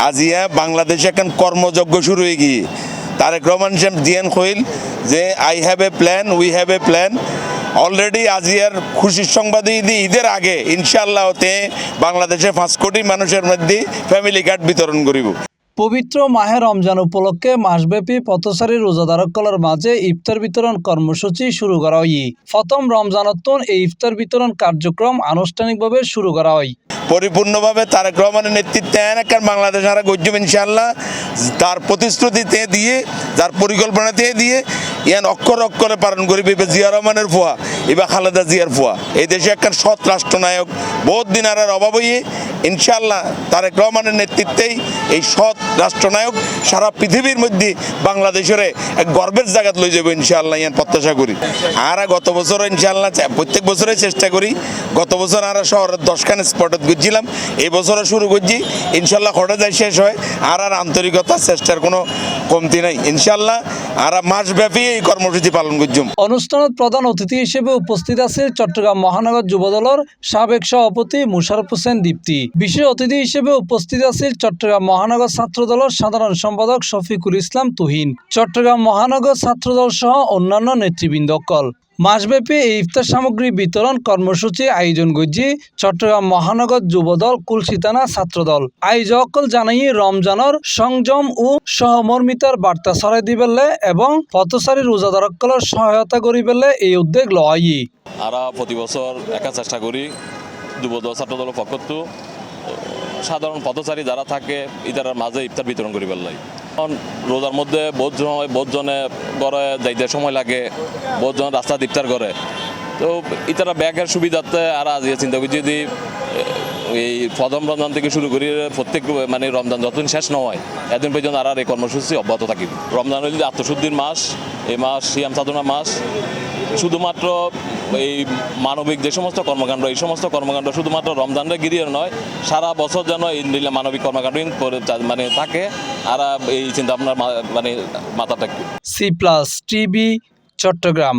আজিয়া বাংলাদেশে এখন কর্মযজ্ঞ শুরু হয়ে গিয়ে তারেক রহমান সাহেব জিয়ান কইল যে I have a plan, we have a plan. Already আজিয়ার খুশির সংবাদ ঈদের আগে ইনশাআল্লাহ তে বাংলাদেশে 5 কোটি মানুষের মধ্যে ফ্যামিলি কার্ড বিতরণ করিব। পবিত্র মাহে রমজান উপলক্ষে মাসব্যাপী পথচারী রোজাদারসকলের মাঝে ইফতার বিতরণ কর্মসূচি শুরু করা হয়। প্রথম রমজানতন এই ইফতার বিতরণ কার্যক্রম আনুষ্ঠানিকভাবে শুরু করা হয়। পরিপূর্ণভাবে তারেক রহমানের নেতৃত্বে এলাকার বাংলাদেশ আর গজ্জম ইনশাআল্লাহ তার প্রতিশ্রুতিতে দিয়ে যার পরিকল্পনাতে দিয়ে ইয়ান অক্ষর অক্ষরে পালন করিবে জিয়া রহমানের ফুয়া এবার খালেদা জিয়ার ফুয়া। এই দেশে একটা সৎ রাষ্ট্রনায়ক বহুত দিন আর অভাব হইয়ে ইনশাআল্লাহ তারেক রহমানের নেতৃত্বেই এই সৎ রাষ্ট্রনায়ক সারা পৃথিবীর মধ্যে বাংলাদেশের এক গর্বের জায়গা লই যাবো ইনশাআল্লাহ ইয়ান প্রত্যাশা করি। আর গত বছর ইনশাআল্লাহ প্রত্যেক বছরে চেষ্টা করি, গত বছর আর শহরের 10খান স্পটত গেছিলাম, এই বছরও শুরু করছি ইনশাআল্লাহ খড়ে যায় শেষ হয়। আর আন্তরিকতা চেষ্টার কোনো কমতি নাই ইনশাআল্লাহ। আর মাসব্যাপী এই কর্মসূচি পালন করছি। অনুষ্ঠানত প্রধান অতিথি হিসেবে উপস্থিত আছে চট্টগ্রাম মহানগর যুবদলের সাবেক সভাপতি মোশাররফ হোসেন দীপ্তি। বিশেষ অতিথি হিসেবে উপস্থিত আছে চট্টগ্রাম মহানগর ছাত্রদলের সাধারণ সম্পাদক শফিকুল ইসলাম তুহিন, চট্টগ্রাম মহানগর ছাত্রদল সহ অন্যান্য নেতৃবৃন্দকল। মাসব্যাপী এই ইফতার সামগ্রী বিতরণ কর্মসূচি আয়োজন করছে চট্টগ্রাম মহানগর যুবদল কুলসিতানা ছাত্রদল। আয়োজকল জানাই রমজানের সংযম ও সহমর্মিতার বার্তা ছড়াই দিবেলে এবং পথচারী রোজাদারসকলের সহায়তা করিবেলে এই উদ্যোগ লয়। আমরা প্রতি বছর একা চেষ্টা করি যুবদল ছাত্রদলের পক্ষত সাধারণ পথচারী যারা থাকে ইতার মাঝে ইফতার বিতরণ করি পেলাই। কারণ রোজার মধ্যে বহুত জনে ঘরে যাইতে সময় লাগে, বহুত জন রাস্তা ইফতার করে, তো ইতারা ব্যাগের সুবিধাতে আর আজ চিন্তা করছি যদি এই প্রথম রমজান থেকে শুরু করি প্রত্যেক মানে রমজান যতদিন শেষ না হয় এতদিন পর্যন্ত আর এই কর্মসূচি অব্যাহত থাকিব। রমজান হইলে আত্মশুদ্ধির মাস, এই মাস সিয়াম সাধনা মাস। শুধুমাত্র এই মানবিক যে সমস্ত কর্মকাণ্ড, এই সমস্ত কর্মকাণ্ড শুধুমাত্র রমজানটা গিরিয়ে নয়, সারা বছর যেন এই মানবিক কর্মকাণ্ড মানে থাকে। আর এই চিন্তা আপনার মানে মাথা থাকবে। C+ TV Chittagong.